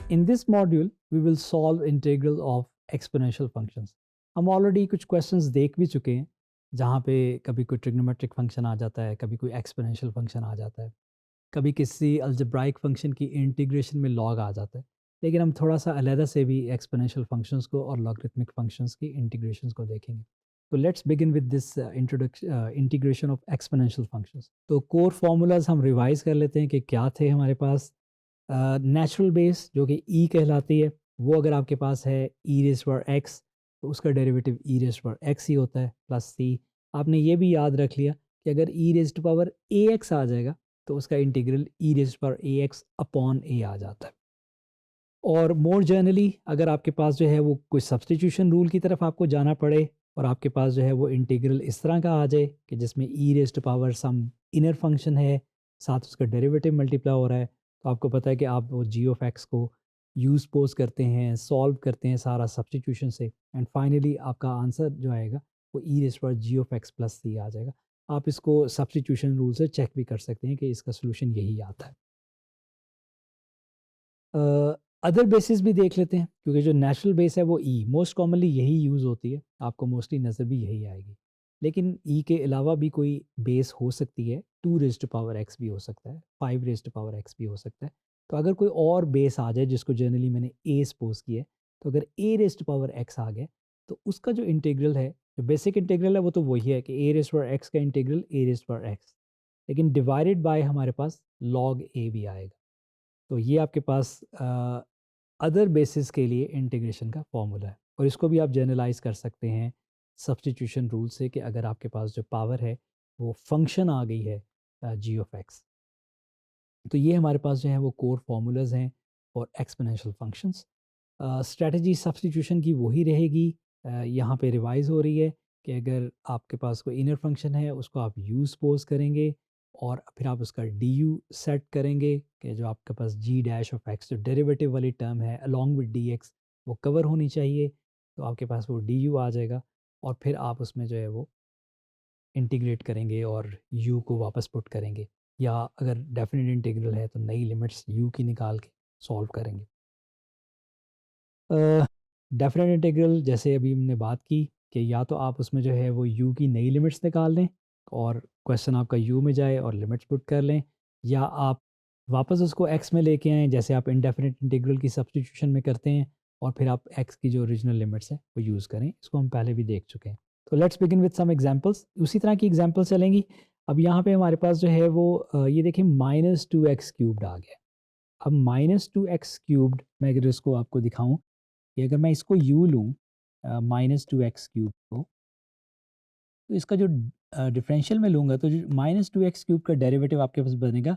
In this module, we will solve integral of exponential functions. हम already कुछ questions देख भी चुके हैं जहाँ पे कभी कोई ट्रिग्नोमेट्रिक फंक्शन आ जाता है, कभी कोई एक्सपोनेंशियल फंक्शन आ जाता है, कभी किसी अलजेब्राइक फंक्शन की इंटीग्रेशन में लॉग आ जाता है। लेकिन हम थोड़ा सा अलहदा से भी एक्सपोनेंशियल फंक्शंस को और लॉगरिथमिक फंक्शंस की इंटीग्रेशंस को देखेंगे। तो let's begin with this integration of exponential functions. तो कोर फार्मूलाज हम रिवाइज कर लेते हैं कि क्या थे हमारे पास। नेचुरल बेस जो कि ई कहलाती है, वो अगर आपके पास है ई रेज़ पावर एक्स, तो उसका derivative e raise power x ही होता है प्लस सी। आपने ये भी याद रख लिया कि अगर ई रेज़ पावर ए एक्स आ जाएगा तो उसका इंटीग्रल ई रेज़ पावर ए एक्स अपॉन ए आ जाता है। और मोर जनरली अगर आपके पास जो है वो कोई सब्सटीट्यूशन रूल की तरफ आपको जाना पड़े और आपके पास जो है वो इंटीग्रल इस तरह का आ जाए कि जिसमें e raise power some inner function है, साथ उसका डेरिवेटिव मल्टीप्लाई हो रहा है, तो आपको पता है कि आप वो जी ऑफ एक्स को यूज़ पोज करते हैं, सॉल्व करते हैं सारा सब्सटीट्यूशन से, एंड फाइनली आपका आंसर जो आएगा वो e raise power g of x plus c आ जाएगा। आप इसको सब्सटीट्यूशन रूल से चेक भी कर सकते हैं कि इसका सोल्यूशन यही आता है। अदर बेसिस भी देख लेते हैं, क्योंकि जो नेचुरल बेस है वो ई मोस्ट कॉमनली यही यूज़ होती है, आपको मोस्टली नज़र भी यही आएगी। लेकिन ई के अलावा भी कोई बेस हो सकती है, 2 रेज़्ड पावर एक्स भी हो सकता है, 5 रेज़्ड पावर एक्स भी हो सकता है। तो अगर कोई और बेस आ जाए जिसको जनरली मैंने ए सपोज किया है, तो अगर ए रेज़्ड पावर एक्स आ गया तो उसका जो इंटीग्रल है, जो बेसिक इंटीग्रल है वो तो वही है कि ए रेज़्ड पावर एक्स का इंटीग्रल ए रेज़्ड पावर एक्स, लेकिन डिवाइडेड बाय हमारे पास लॉग ए भी आएगा। तो ये आपके पास अदर बेसिस के लिए इंटीग्रेशन का फॉर्मूला है, और इसको भी आप जनरलाइज कर सकते हैं सब्स्टिट्यूशन रूल से कि अगर आपके पास जो पावर है वो फंक्शन आ गई है जी ऑफ एक्स। तो ये हमारे पास जो है वो कोर फार्मूलाज हैं और एक्सपोनेंशियल फंक्शंस। स्ट्रेटजी सब्स्टिट्यूशन की वही रहेगी, यहाँ पे रिवाइज हो रही है कि अगर आपके पास कोई इनर फंक्शन है उसको आप यू सपोज करेंगे और फिर आप उसका डी यू सेट करेंगे कि जो आपके पास जी डैश ऑफ एक्स जो डेरिवेटिव वाली टर्म है अलॉन्ग विद डी एक्स वो कवर होनी चाहिए, तो आपके पास वो डी यू आ जाएगा और फिर आप उसमें जो है वो इंटीग्रेट करेंगे और यू को वापस पुट करेंगे, या अगर डेफिनेट इंटीग्रल है तो नई लिमिट्स यू की निकाल के सॉल्व करेंगे। डेफिनेट इंटीग्रल जैसे अभी हमने बात की कि या तो आप उसमें जो है वो यू की नई लिमिट्स निकाल लें और क्वेश्चन आपका यू में जाए और लिमिट्स पुट कर लें, या आप वापस उसको एक्स में लेके आएँ जैसे आप इंडेफिनेट इंटीग्रल की सब्स्टिट्यूशन में करते हैं, और फिर आप एक्स की जो ओरिजिनल लिमिट्स हैं वो यूज़ करें। इसको हम पहले भी देख चुके हैं। तो let's begin with some examples. उसी तरह की एग्जांपल्स चलेंगी। अब यहाँ पे हमारे पास जो है वो ये देखिए माइनस टू एक्स क्यूब्ड आ गया। अब माइनस टू एक्स क्यूब्ड मैं अगर इसको आपको दिखाऊं कि अगर मैं इसको यू लूँ माइनस टू एक्स क्यूब को, तो इसका जो डिफरेंशियल में लूँगा तो जो माइनस टू एक्स क्यूब का डेरिवेटिव आपके पास बनेगा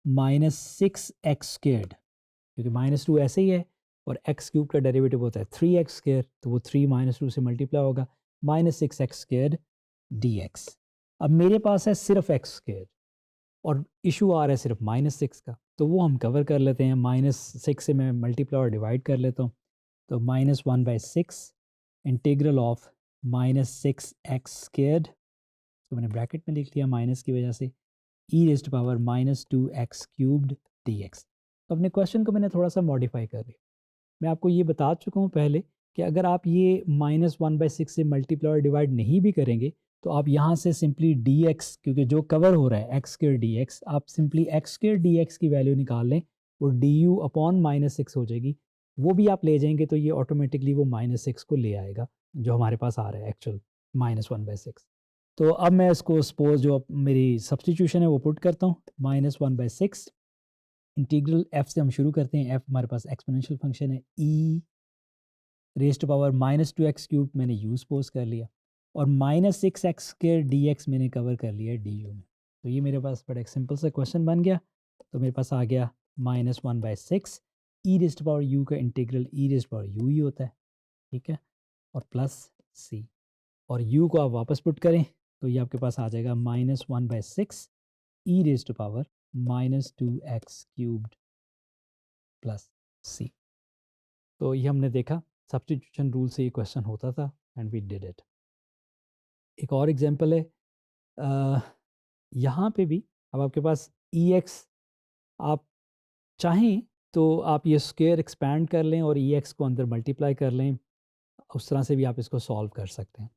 माइनस सिक्स एक्स स्क्वेयर्ड, क्योंकि माइनस टू ऐसे ही है और एक्स क्यूब का डेरिवेटिव होता है थ्री एक्स स्क्वेयर, तो वो थ्री माइनस टू से मल्टीप्लाई होगा, minus six x squared D x. अब मेरे पास है सिर्फ एक्स स्क्वेयर और इशू आ रहा है सिर्फ माइनस सिक्स का, तो वो हम कवर कर लेते हैं। माइनस सिक्स से मैं मल्टीप्लाई और डिवाइड कर लेता हूँ, तो minus one by six integral of minus six x squared, तो मैंने ब्रैकेट में लिख लिया माइनस की वजह से, e raised power minus two x cubed d x. तो अपने क्वेश्चन को मैंने थोड़ा सा मॉडिफाई कर लिया। मैं आपको ये बता चुका हूँ पहले कि अगर आप ये माइनस वन बाई सिक्स से मल्टीप्लाई और डिवाइड नहीं भी करेंगे तो आप यहाँ से सिंपली डी एक्स, क्योंकि जो कवर हो रहा है एक्स स्क्र डी एक्स, आप simply x square d x की वैल्यू निकाल लें, वो D you upon minus six हो जाएगी। वो भी आप ले जाएंगे तो ये ऑटोमेटिकली वो माइनस सिक्स को ले आएगा जो हमारे पास आ रहा है actual minus one by six. तो अब मैं इसको सपोज जो मेरी सब्सटीट्यूशन है वो पुट करता हूँ, minus one by six integral F से हम शुरू करते हैं। एफ हमारे पास एक्सपोनेंशियल फंक्शन है, e raised power minus two x cube मैंने यूज पोज कर लिया और minus six x square d x मैंने कवर कर लिया डी यू में। तो ये मेरे पास बड़ा एक सिंपल सा क्वेश्चन बन गया। तो मेरे पास आ गया minus one by six e raised power u का integral e raised power u ही होता है, ठीक है, और प्लस सी, और यू को आप वापस पुट करें तो ये आपके पास आ जाएगा minus one by six e raised power minus two x cubed plus c. तो ये हमने देखा सब्स्टिट्यूशन रूल से ये क्वेश्चन होता था एंड वी डिड इट। एक और एग्जांपल है, यहाँ पे भी अब आपके पास ई एक्स, आप चाहें तो आप ये स्क्वायर एक्सपैंड कर लें और ई एक्स को अंदर मल्टीप्लाई कर लें, उस तरह से भी आप इसको सॉल्व कर सकते हैं।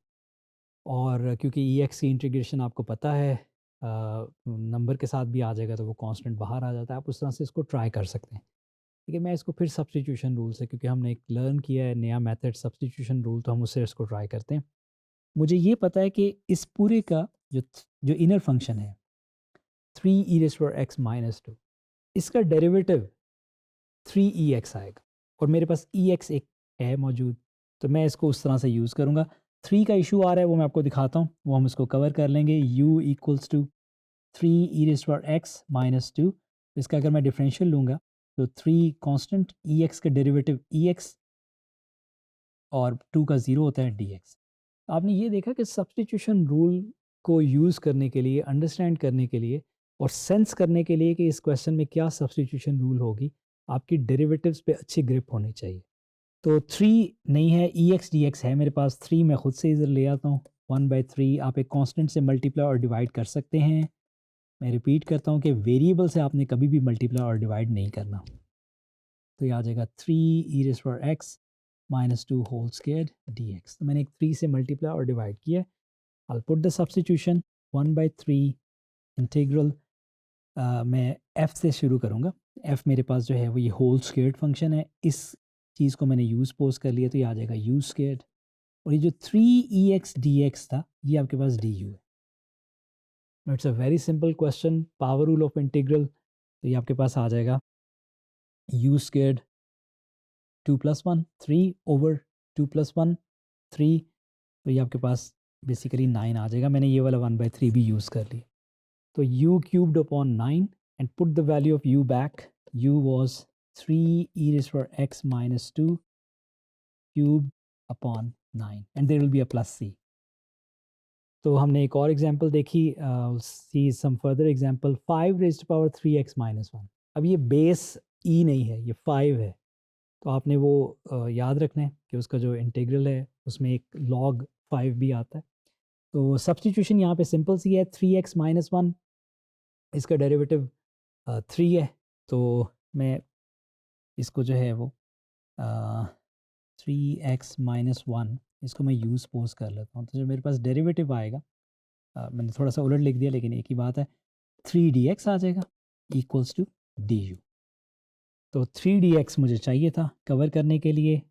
और क्योंकि ई एक्स की इंटीग्रेशन आपको पता है नंबर के साथ भी आ जाएगा तो वो कांस्टेंट बाहर आ जाता है, आप उस तरह से इसको ट्राई कर सकते हैं। लेकिन मैं इसको फिर सब्स्टिट्यूशन रूल से, क्योंकि हमने एक लर्न किया है नया मेथड सब्स्टिट्यूशन रूल, तो हम उससे इसको ट्राई करते हैं। मुझे ये पता है कि इस पूरे का जो इनर फंक्शन है 3e⁻x-2, इसका डेरिवेटिव 3ex आएगा और मेरे पास ex एक है मौजूद, तो मैं इसको उस तरह से यूज़ करूँगा। 3 का इशू आ रहा है वो मैं आपको दिखाता हूँ, वो हम इसको कवर कर लेंगे। u इक्वल्स टू 3e⁻x-2, इसका अगर मैं डिफरेंशियल लूँगा तो 3 कांस्टेंट, ex का डेरिवेटिव ex और 2 का 0 होता है dx। आपने ये देखा कि सब्स्टिट्यूशन रूल को यूज़ करने के लिए, अंडरस्टैंड करने के लिए और सेंस करने के लिए कि इस क्वेश्चन में क्या सब्स्टिट्यूशन रूल होगी, आपकी डेरिवेटिव्स पे अच्छी ग्रिप होनी चाहिए। तो 3 नहीं है, ex dx है मेरे पास। 3 मैं खुद से इधर ले आता हूँ, 1/3 आप एक कांस्टेंट से मल्टीप्लाई और डिवाइड कर सकते हैं। मैं रिपीट करता हूँ कि वेरिएबल से आपने कभी भी मल्टीप्लाई और डिवाइड नहीं करना। तो ये आ जाएगा 3e⁻x-2 होल स्क्वायर्ड dx। तो मैंने एक 3 से मल्टीप्लाई और डिवाइड किया है। I'll put the substitution 1/3 integral, मैं f से शुरू करूँगा। f मेरे पास जो है वो ये होल स्क्वायर्ड फंक्शन है, इस चीज़ को मैंने u सपोज कर लिया, तो ये आ जाएगा u स्क्वायर्ड और ये जो 3ex dx था ये आपके पास du है। It's a very simple question, power rule of integral, तो ये आपके पास आ जाएगा u स्क्वायर्ड 2 + 1 3 ओवर 2 + 1 3, तो ये आपके पास बेसिकली 9 आ जाएगा। मैंने ये वाला 1/3 भी यूज़ कर लिया। तो u cubed upon 9 and put the value of u back. U was 3e⁻x-2 cubed upon 9 and there will be a plus c. तो हमने एक और एग्जांपल देखी, सी सम फर्दर एग्जांपल 5⁻³ (3x-1). अब ये बेस e नहीं है, ये 5 है, तो आपने वो याद रखना है कि उसका जो इंटीग्रल है उसमें एक log 5 भी आता है। तो सब्स्टिट्यूशन यहाँ पे सिंपल सी है, 3x-1, इसका डेरिवेटिव 3 है, तो मैं इसको जो है वो 3x-1 इसको मैं यूज़ पोज कर लेता हूँ, तो जो मेरे पास डेरिवेटिव आएगा, मैंने थोड़ा सा उलट लिख दिया लेकिन एक ही बात है, 3dx आ जाएगा इक्वल्स टू du। तो 3dx मुझे चाहिए था कवर करने के लिए,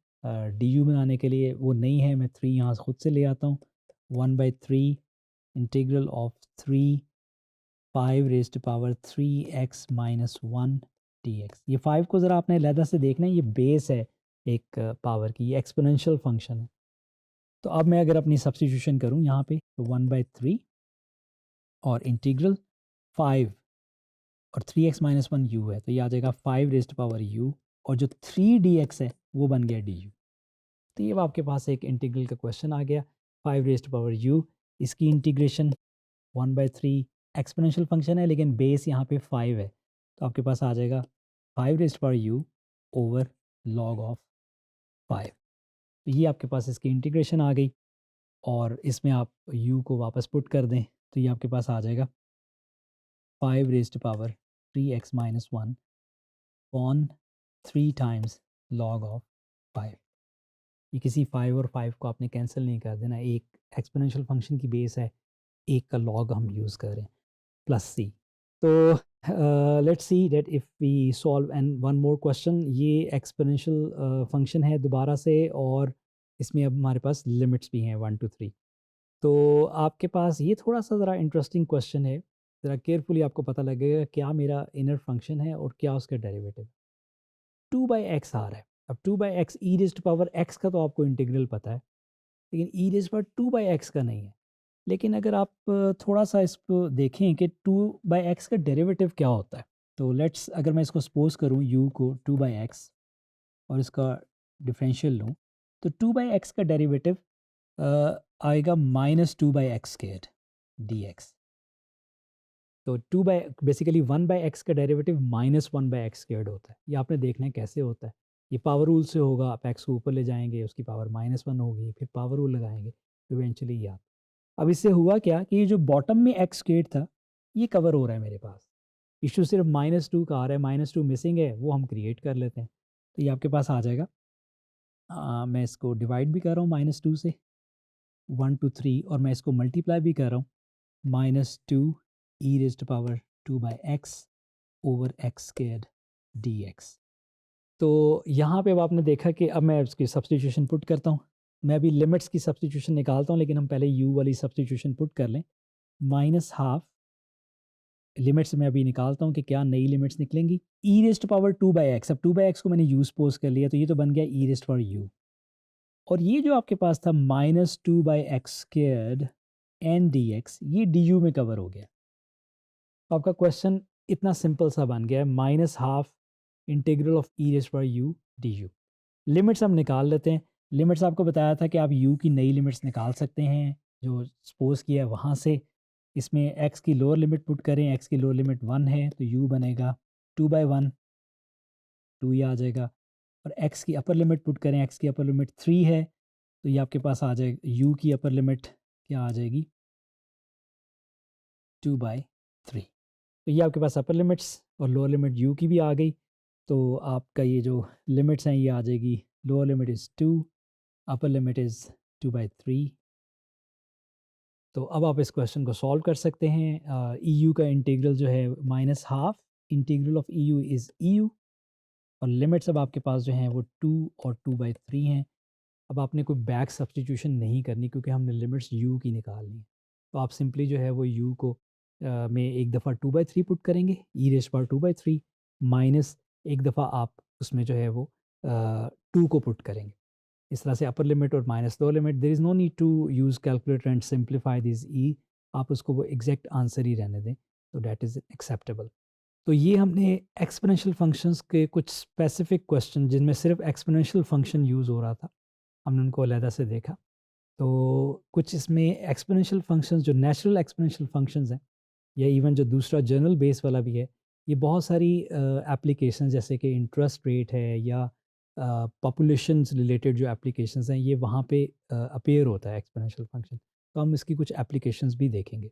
du बनाने के लिए वो नहीं है, मैं 3 यहाँ खुद से ले आता हूँ। 1/3 इंटीग्रल ऑफ 3 5⁻³ dx। ये 5 को ज़रा आपने अलहदा से देखना है, ये बेस है एक पावर की, ये एक्सपोनेंशियल फंक्शन है। तो अब मैं अगर अपनी सब्स्टिट्यूशन करूँ यहाँ पे, तो 1/3 और इंटीग्रल 5 और 3x-1 u है, तो ये आ जाएगा 5⁻u और जो 3dx है वो बन गया du। तो ये आपके पास एक इंटीग्रल का क्वेश्चन आ गया, 5⁻u, इसकी इंटीग्रेशन 1/3, एक्सपोनेंशियल फंक्शन है लेकिन बेस यहाँ पे 5 है, तो आपके पास आ जाएगा 5⁻u ओवर log ऑफ 5। तो ये आपके पास इसकी इंटीग्रेशन आ गई और इसमें आप u को वापस पुट कर दें, तो ये आपके पास आ जाएगा 5⁻³ ऑन 3 टाइम्स log ऑफ 5। ये किसी 5 और 5 को आपने कैंसिल नहीं कर देना, एक एक्सपोनेंशियल फंक्शन की बेस है, एक का log हम यूज़ कर रहे हैं, प्लस c। तो let's see that if we solve and one more question, ये एक्सपोनेंशियल फंक्शन है दोबारा से और इसमें अब हमारे पास लिमिट्स भी हैं 1 to 3। तो आपके पास ये थोड़ा सा ज़रा इंटरेस्टिंग क्वेश्चन है, ज़रा केयरफुली आपको पता लगेगा क्या मेरा इनर फंक्शन है और क्या उसका डेरिवेटिव। 2/x आ रहा है, अब 2/x e⁻x का तो आपको इंटीग्रल पता है, लेकिन e⁻2/x का नहीं है। लेकिन अगर आप थोड़ा सा इसको देखें कि 2/x का डेरिवेटिव क्या होता है, तो लेट्स, अगर मैं इसको सपोज करूँ u को 2/x और इसका डिफरेंशियल लूँ, तो 2/x का डेरिवेटिव आएगा -2/x² dx। तो बेसिकली 1/x का डेरिवेटिव -1/x² होता है। ये आपने देखना है कैसे होता है। ये पावर रूल से होगा, आप x को ऊपर ले जाएंगे, उसकी पावर -1 होगी, फिर पावर रूल लगाएंगे, इवेंचुअली ये आता। अब इससे हुआ क्या कि ये जो बॉटम में x² था ये कवर हो रहा है मेरे पास, इशू सिर्फ -2 का आ रहा है, -2 मिसिंग है, वो हम क्रिएट कर लेते हैं। तो ये आपके पास आ जाएगा। मैं इसको डिवाइड भी कर रहा हूँ -2 से 1 to 3, और मैं इसको मल्टीप्लाई भी कर रहा हूँ -2 e raise to power 2 by x over x squared dx। तो यहाँ पे अब आपने देखा कि अब मैं इसकी सब्स्टिट्यूशन पुट करता हूँ। मैं अभी लिमिट्स की सब्स्टिट्यूशन निकालता हूँ, लेकिन हम पहले u वाली सब्स्टिट्यूशन पुट कर लें। -12 लिमिट्स मैं अभी निकालता हूँ कि क्या नई लिमिट्स निकलेंगी। e raise to power 2 by x, अब 2 बाय x को मैंने u सपोज़ कर लिया, तो ये तो बन गया e raise to power u। और ये जो आपके पास था -2 by x squared n dx, ये du में कवर हो गया। तो आपका क्वेश्चन इतना सिंपल सा बन गया है, -12 integral of e raise to power u du। Limits हम निकाल लेते हैं। लिमिट्स आपको बताया था कि आप u की नई लिमिट्स निकाल सकते हैं, जो सपोज़ किया है वहाँ से। इसमें x की लोअर लिमिट पुट करें, x की लोअर लिमिट 1 है, तो u बनेगा 2 बाय 1, 2 ये आ जाएगा। और x की अपर लिमिट पुट करें, x की अपर लिमिट 3 है, तो ये आपके पास आ जाएगा, u की अपर लिमिट क्या आ जाएगी, 2 बाय 3। तो ये आपके पास अपर लिमिट्स और लोअर लिमिट u की भी आ गई। तो आपका ये जो लिमिट्स हैं ये आ जाएगी, lower limit is 2, upper limit is 2 by 3। तो अब आप इस क्वेश्चन को सॉल्व कर सकते हैं। EU का इंटीग्रल जो है -12 integral of EU is EU, और लिमिट्स अब आपके पास जो हैं वो 2 और 2 बाई 3 हैं। अब आपने कोई बैक सब्स्टिट्यूशन नहीं करनी, क्योंकि हमने लिमिट्स u की निकालनी है। तो आप सिंपली जो है वो u को में एक दफ़ा 2 बाई 3 पुट करेंगे, e rays power 2 by 3, minus एक दफ़ा आप उसमें जो है वो 2 को पुट करेंगे। इस तरह से अपर लिमिट और minus lower limit, there is no need to use calculator and simplify this e. आप उसको वो एग्जैक्ट आंसर ही रहने दें, तो दैट इज़ एक्सेप्टेबल। तो ये हमने एक्सपोनेंशियल फंक्शंस के कुछ स्पेसिफिक क्वेश्चन, जिनमें सिर्फ एक्सपोनेंशियल फंक्शन यूज़ हो रहा था, हमने उनको अलहदा से देखा। तो कुछ इसमें एक्सपोनेंशियल फंक्शंस जो नेचुरल एक्सपोनेंशियल फंक्शंस हैं, या इवन जो दूसरा जनरल बेस वाला भी है, ये बहुत सारी एप्लीकेशन जैसे कि इंटरेस्ट रेट है, या पॉपुलेशन रिलेटेड जो एप्लीकेशंस हैं, ये वहाँ पे अपीयर होता है एक्सपोनेंशियल फंक्शन। तो हम इसकी कुछ एप्लीकेशंस भी देखेंगे।